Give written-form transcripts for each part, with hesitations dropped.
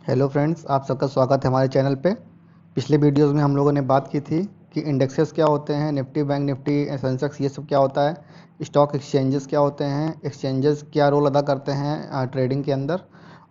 Hello friends, आप सबका स्वागत है हमारे चैनल पे। पिछले वीडियोस में हम लोगों ने बात की थी कि इंडेक्सेस क्या होते हैं, निफ्टी, बैंक निफ्टी, सेंसेक्स, ये सब क्या होता है, स्टॉक एक्सचेंजेस क्या होते हैं, एक्सचेंजेस क्या रोल अदा करते हैं ट्रेडिंग के अंदर,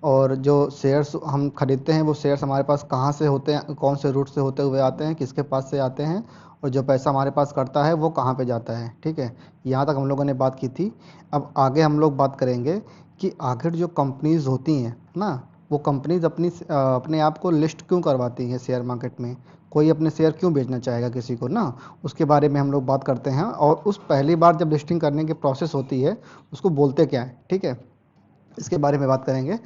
और जो शेयर्स हम खरीदते हैं वो शेयर्स हमारे पास कहाँ से होते हैं, कौन से रूट से होते हुए आते हैं, किसके पास से आते हैं, और जो पैसा हमारे पास करता है वो कहाँ पे जाता है। ठीक है, यहाँ तक हम लोगों ने बात की थी। अब आगे हम लोग बात करेंगे कि आखिर जो कंपनीज़ होती हैं ना, वो कंपनीज अपने आप को लिस्ट क्यों करवाती हैं शेयर मार्केट में। कोई अपने शेयर क्यों बेचना चाहेगा किसी को ना। उसके बारे में हम लोग बात करते हैं, और उस पहली बार जब लिस्टिंग करने की प्रोसेस होती है उसको बोलते क्या है। ठीक है, इसके बारे में बात करेंगे।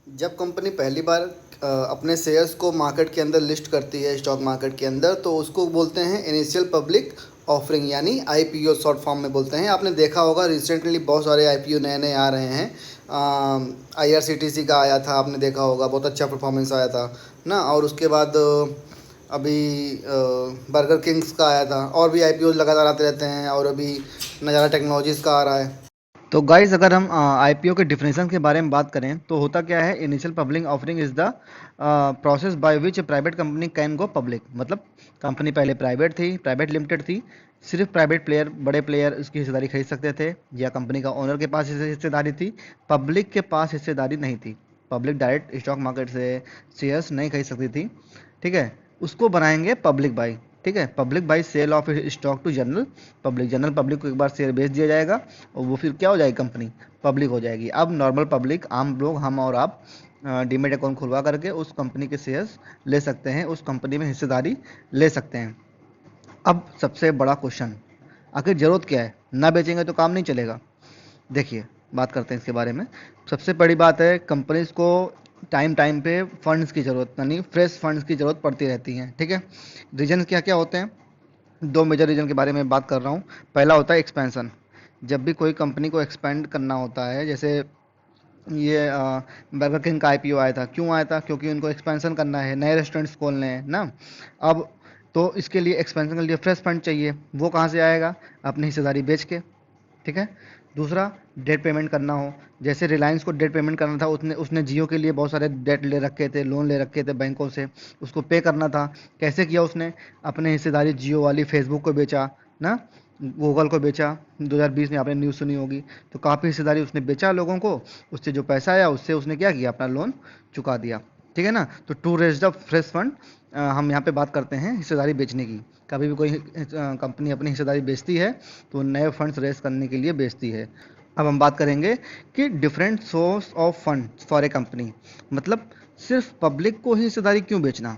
जब कंपनी पहली बार अपने शेयर्स को मार्केट के अंदर लिस्ट करती है, स्टॉक मार्केट के अंदर, तो उसको बोलते हैं इनिशियल पब्लिक ऑफरिंग, यानी आईपीओ शॉर्ट फॉर्म में बोलते हैं। आपने देखा होगा रिसेंटली बहुत सारे आईपीओ नए नए आ रहे हैं। आईआरसीटीसी का आया था, आपने देखा होगा, बहुत अच्छा परफॉर्मेंस आया था ना। और उसके बाद अभी बर्गर किंग्स का आया था, और भी आईपीओ लगातार आते रहते हैं, और अभी नज़ारा टेक्नोलॉजीज़ का आ रहा है। तो गाइस, अगर हम आईपीओ के डिफिनेशन के बारे में बात करें तो होता क्या है, initial public offering is the process by which private company can go public. मतलब कंपनी पहले प्राइवेट थी, प्राइवेट लिमिटेड थी, सिर्फ प्राइवेट प्लेयर, बड़े प्लेयर इसकी हिस्सेदारी खरीद सकते थे, या कंपनी का ओनर के पास हिस्सेदारी थी, पब्लिक के पास हिस्सेदारी नहीं थी। पब्लिक डायरेक्ट स्टॉक मार्केट से शेयर्स नहीं खरीद सकती थी। ठीक है, उसको बनाएंगे पब्लिक बाई। ठीक है, public by sale of stock to general public. General public को एक बार शेयर बेच दिया जाएगा और वो फिर क्या हो जाएगी, कंपनी पब्लिक हो जाएगी। अब नॉर्मल पब्लिक, आम लोग, हम और आप डीमेट अकाउंट खुलवा करके उस कंपनी के शेयर्स ले सकते हैं, उस कंपनी में हिस्सेदारी ले सकते हैं। अब सबसे बड़ा क्वेश्चन, आखिर ज़रूरत क्या है, ना बेचेंगे तो काम नहीं चलेगा। देखिए, बात करते हैं इसके बारे में। सबसे बड़ी बात है, कंपनीज को टाइम टाइम पे फंड्स की ज़रूरत, यानी फ्रेश फंड्स की ज़रूरत पड़ती रहती है। ठीक है, रीजन क्या क्या होते हैं, दो मेजर रीजन के बारे में बात कर रहा हूँ। पहला होता है एक्सपेंशन। जब भी कोई कंपनी को एक्सपेंड करना होता है, जैसे ये बर्गर किंग का आईपीओ आया था, क्यों आया था, क्योंकि उनको एक्सपेंशन करना है, नए रेस्टोरेंट्स खोलने हैं ना। अब तो इसके लिए एक्सपेंशन के लिए फ्रेश फंड चाहिए, वो कहाँ से आएगा, अपनी हिस्सेदारी बेच के। ठीक है, दूसरा, डेट पेमेंट करना हो, जैसे रिलायंस को डेट पेमेंट करना था, उसने उसने जियो के लिए बहुत सारे डेट ले रखे थे, लोन ले रखे थे बैंकों से, उसको पे करना था। कैसे किया उसने, अपने हिस्सेदारी जियो वाली फेसबुक को बेचा ना, गूगल को बेचा। 2020 में आपने न्यूज़ सुनी होगी। तो काफ़ी हिस्सेदारी उसने बेचा लोगों को, उससे जो पैसा आया उससे उसने क्या किया, अपना लोन चुका दिया। ठीक है ना, तो to raise the fresh fund, हम यहाँ पे बात करते हैं हिस्सेदारी बेचने की। कभी भी कोई कंपनी अपनी हिस्सेदारी बेचती है तो नए फंड्स रेज करने के लिए बेचती है। अब हम बात करेंगे कि different source of fund for a company. मतलब सिर्फ पब्लिक को ही हिस्सेदारी क्यों बेचना,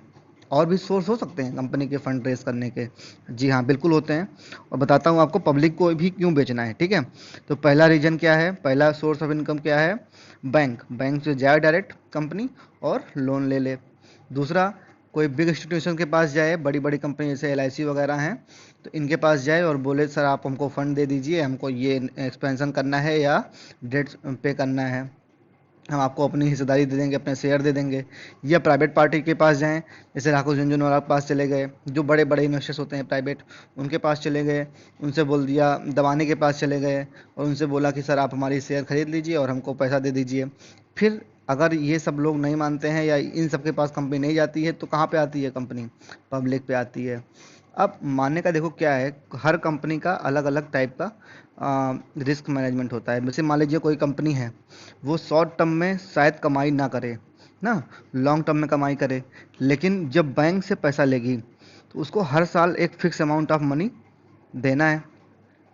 और भी सोर्स हो सकते हैं कंपनी के फंड रेज करने के। जी हाँ, बिल्कुल होते हैं, और बताता हूँ आपको पब्लिक को भी क्यों बेचना है। ठीक है, तो पहला रीजन क्या है, पहला सोर्स ऑफ इनकम क्या है, बैंक। बैंक से जाए डायरेक्ट कंपनी और लोन ले ले। दूसरा, कोई बिग इंस्टीट्यूशन के पास जाए, बड़ी बड़ी कंपनी जैसे एलआईसी वगैरह हैं, तो इनके पास जाए और बोले सर आप हमको फ़ंड दे दीजिए, हमको ये एक्सपेंशन करना है या डेट पे करना है, हम आपको अपनी हिस्सेदारी दे देंगे, अपने शेयर दे देंगे। या प्राइवेट पार्टी के पास जाएं, जैसे राकेश झुनझुनवाला के पास चले गए, जो बड़े बड़े इन्वेस्टर्स होते हैं प्राइवेट, उनके पास चले गए, उनसे बोल दिया, दबाने के पास चले गए और उनसे बोला कि सर आप हमारी शेयर खरीद लीजिए और हमको पैसा दे दीजिए। फिर अगर ये सब लोग नहीं मानते हैं या इन सब के पास कंपनी नहीं जाती है, तो कहाँ पे आती है कंपनी, पब्लिक पे आती है। अब मानने का देखो क्या है, हर कंपनी का अलग अलग टाइप का रिस्क मैनेजमेंट होता है। जैसे मान लीजिए कोई कंपनी है, वो शॉर्ट टर्म में शायद कमाई ना करे ना, लॉन्ग टर्म में कमाई करे, लेकिन जब बैंक से पैसा लेगी तो उसको हर साल एक फिक्स अमाउंट ऑफ मनी देना है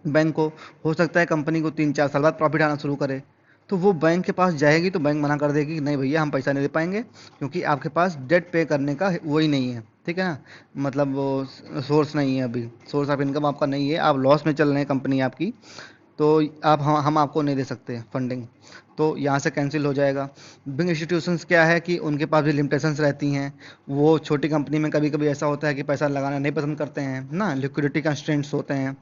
बैंक को। हो सकता है कंपनी को 3-4 साल बाद प्रॉफिट आना शुरू करे, तो वो बैंक के पास जाएगी तो बैंक मना कर देगी कि नहीं भैया हम पैसा नहीं दे पाएंगे, क्योंकि आपके पास डेट पे करने का वही नहीं है। ठीक है ना, मतलब वो सोर्स नहीं है, अभी सोर्स ऑफ इनकम आपका नहीं है, आप लॉस में चल रहे हैं कंपनी आपकी, तो आप हम आपको नहीं दे सकते फंडिंग, तो यहाँ से कैंसिल हो जाएगा। बिग इंस्टीट्यूशंस क्या है कि उनके पास भी लिमिटेशंस रहती हैं, वो छोटी कंपनी में कभी कभी ऐसा होता है कि पैसा लगाना नहीं पसंद करते हैं ना, लिक्विडिटी कंस्ट्रेंट्स होते हैं,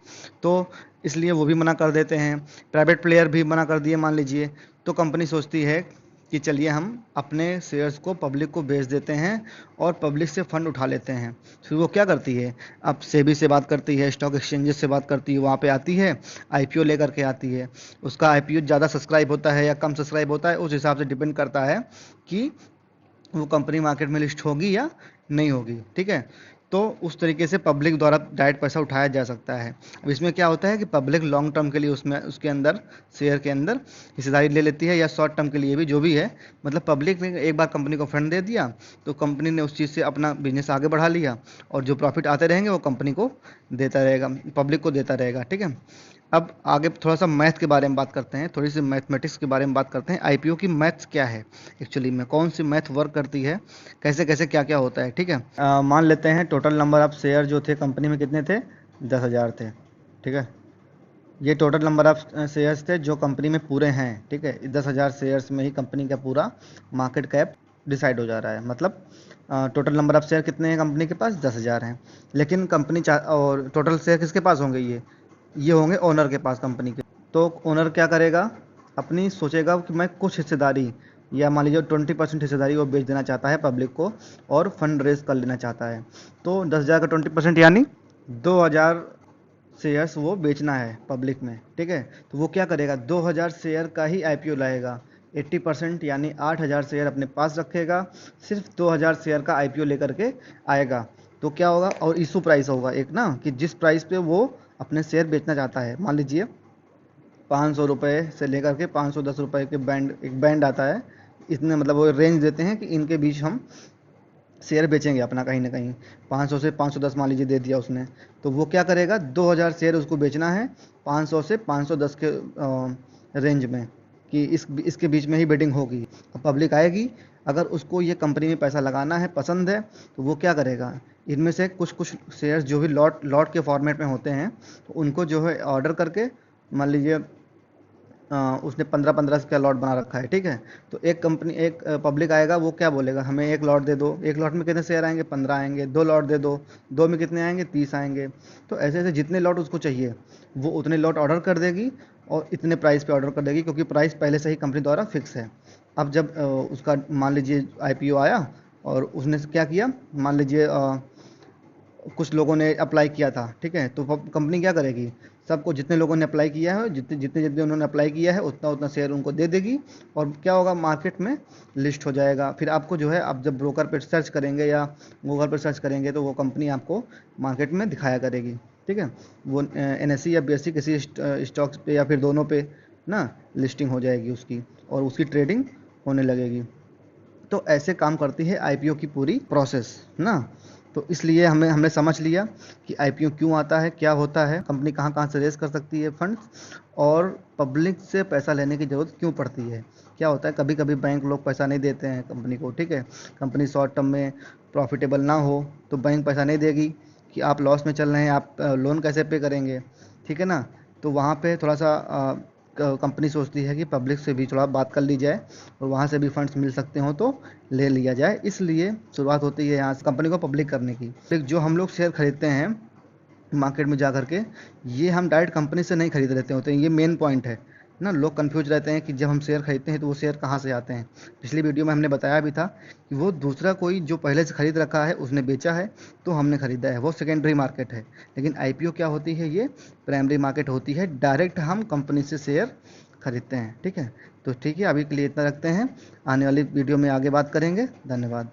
तो इसलिए वो भी मना कर देते हैं। प्राइवेट प्लेयर भी मना कर दिए मान लीजिए, तो कंपनी सोचती है कि चलिए हम अपने शेयर्स को पब्लिक को बेच देते हैं और पब्लिक से फंड उठा लेते हैं। फिर वो क्या करती है, अब सेबी से बात करती है, स्टॉक एक्सचेंजेस से बात करती है, वहाँ पे आती है, आईपीओ लेकर के आती है। उसका आईपीओ ज़्यादा सब्सक्राइब होता है या कम सब्सक्राइब होता है, उस हिसाब से डिपेंड करता है कि वो कंपनी मार्केट में लिस्ट होगी या नहीं होगी, ठीक है। तो उस तरीके से पब्लिक द्वारा डायरेक्ट पैसा उठाया जा सकता है। अब इसमें क्या होता है कि पब्लिक लॉन्ग टर्म के लिए उसमें उसके अंदर शेयर के अंदर हिस्सेदारी ले लेती है, या शॉर्ट टर्म के लिए भी, जो भी है। मतलब पब्लिक ने एक बार कंपनी को फंड दे दिया तो कंपनी ने उस चीज़ से अपना बिजनेस आगे बढ़ा लिया, और जो प्रॉफिट आते रहेंगे वो कंपनी को देता रहेगा, पब्लिक को देता रहेगा, ठीक है। अब आगे थोड़ा सा मैथ के बारे में बात करते हैं, थोड़ी सी मैथमेटिक्स के बारे में बात करते हैं। आईपीओ की मैथ्स क्या है एक्चुअली में, कौन सी मैथ वर्क करती है, कैसे कैसे क्या क्या होता है, ठीक है। मान लेते हैं टोटल नंबर ऑफ शेयर जो थे कंपनी में कितने थे, 10,000 थे, ठीक है। ये टोटल नंबर ऑफ शेयर्स थे जो कंपनी में पूरे हैं, ठीक है। 10,000 शेयर्स में ही कंपनी का पूरा मार्केट कैप डिसाइड हो जा रहा है। मतलब टोटल नंबर ऑफ शेयर कितने हैं कंपनी के पास, 10,000 हैं। लेकिन कंपनी और टोटल शेयर किसके पास होंगे, ये होंगे ओनर के पास कंपनी के। तो ओनर क्या करेगा, अपनी सोचेगा कि मैं कुछ हिस्सेदारी, या मान लीजिए 20% हिस्सेदारी वो बेच देना चाहता है पब्लिक को, और फंड रेज कर लेना चाहता है। तो 10,000 का 20% यानी 2,000 शेयर्स वो बेचना है पब्लिक में, ठीक है। तो वो क्या करेगा, 2,000 शेयर का ही आईपीओ लाएगा। 80% यानी 8,000 शेयर अपने पास रखेगा, सिर्फ 2,000 शेयर का आईपीओ लेकर के आएगा। तो क्या होगा, और इशू प्राइस होगा एक ना, कि जिस प्राइस पे वो अपने शेयर बेचना चाहता है। मान लीजिए 500 रुपये से लेकर के 510 रुपये के एक बैंड आता है, इतने मतलब वो रेंज देते हैं कि इनके बीच हम शेयर बेचेंगे अपना कहीं ना कहीं। 500 से 510 मान लीजिए दे दिया उसने, तो वो क्या करेगा, 2,000 शेयर उसको बेचना है 500 से 510 के रेंज में, कि इसके बीच में ही बेटिंग होगी। अब पब्लिक आएगी, अगर उसको ये कंपनी में पैसा लगाना है, पसंद है, तो वो क्या करेगा, इनमें से कुछ कुछ शेयर्स जो भी लॉट के फॉर्मेट में होते हैं, तो उनको जो है ऑर्डर करके, मान लीजिए उसने 15-15 का लॉट बना रखा है, ठीक है। तो एक पब्लिक आएगा, वो क्या बोलेगा, हमें एक लॉट दे दो। एक लॉट में कितने शेयर आएंगे, 15 आएंगे। 2 लॉट दे दो, 2 में कितने आएंगे, 30 आएंगे। तो ऐसे ऐसे जितने लॉट उसको चाहिए वो उतने लॉट ऑर्डर कर देगी, और इतने प्राइस पे ऑर्डर कर देगी, क्योंकि प्राइस पहले से ही कंपनी द्वारा फिक्स है। अब जब उसका मान लीजिए आईपीओ आया, और उसने क्या किया, मान लीजिए कुछ लोगों ने अप्लाई किया था, ठीक है। तो कंपनी क्या करेगी, सबको, जितने लोगों ने अप्लाई किया है, जितने जितने जितने उन्होंने अप्लाई किया है, उतना उतना शेयर उनको दे देगी, और क्या होगा, मार्केट में लिस्ट हो जाएगा। फिर आपको जो है, आप जब ब्रोकर पर सर्च करेंगे या गूगल पर सर्च करेंगे, तो वो कंपनी आपको मार्केट में दिखाया करेगी, ठीक है। वो एनएसई या बीएसई किसी स्टॉक्स पे या फिर दोनों पे ना लिस्टिंग हो जाएगी उसकी, और उसकी ट्रेडिंग होने लगेगी। तो ऐसे काम करती है आईपीओ की पूरी प्रोसेस ना। तो इसलिए हमने समझ लिया कि आईपीओ क्यों आता है, क्या होता है, कंपनी कहाँ कहाँ से रेज कर सकती है फंड्स, और पब्लिक से पैसा लेने की ज़रूरत क्यों पड़ती है। क्या होता है, कभी कभी बैंक लोग पैसा नहीं देते हैं कंपनी को, ठीक है। कंपनी शॉर्ट टर्म में प्रॉफिटेबल ना हो तो बैंक पैसा नहीं देगी, कि आप लॉस में चल रहे हैं, आप लोन कैसे पे करेंगे, ठीक है ना। तो वहाँ पे थोड़ा सा कंपनी सोचती है कि पब्लिक से भी थोड़ा बात कर ली जाए, और वहाँ से भी फंड्स मिल सकते हो तो ले लिया जाए। इसलिए शुरुआत होती है यहाँ से कंपनी को पब्लिक करने की। फिर जो हम लोग शेयर खरीदते हैं मार्केट में जा करके, ये हम डायरेक्ट कंपनी से नहीं खरीद लेते होते हैं, ये मेन पॉइंट है ना। लोग कंफ्यूज रहते हैं कि जब हम शेयर खरीदते हैं तो वो शेयर कहाँ से आते हैं। पिछली वीडियो में हमने बताया भी था कि वो दूसरा कोई जो पहले से खरीद रखा है उसने बेचा है, तो हमने खरीदा है, वो सेकेंडरी मार्केट है। लेकिन आईपीओ क्या होती है, ये प्राइमरी मार्केट होती है, डायरेक्ट हम कंपनी से शेयर खरीदते हैं, ठीक है। तो ठीक है, अभी के लिए इतना रखते हैं, आने वाली वीडियो में आगे बात करेंगे। धन्यवाद।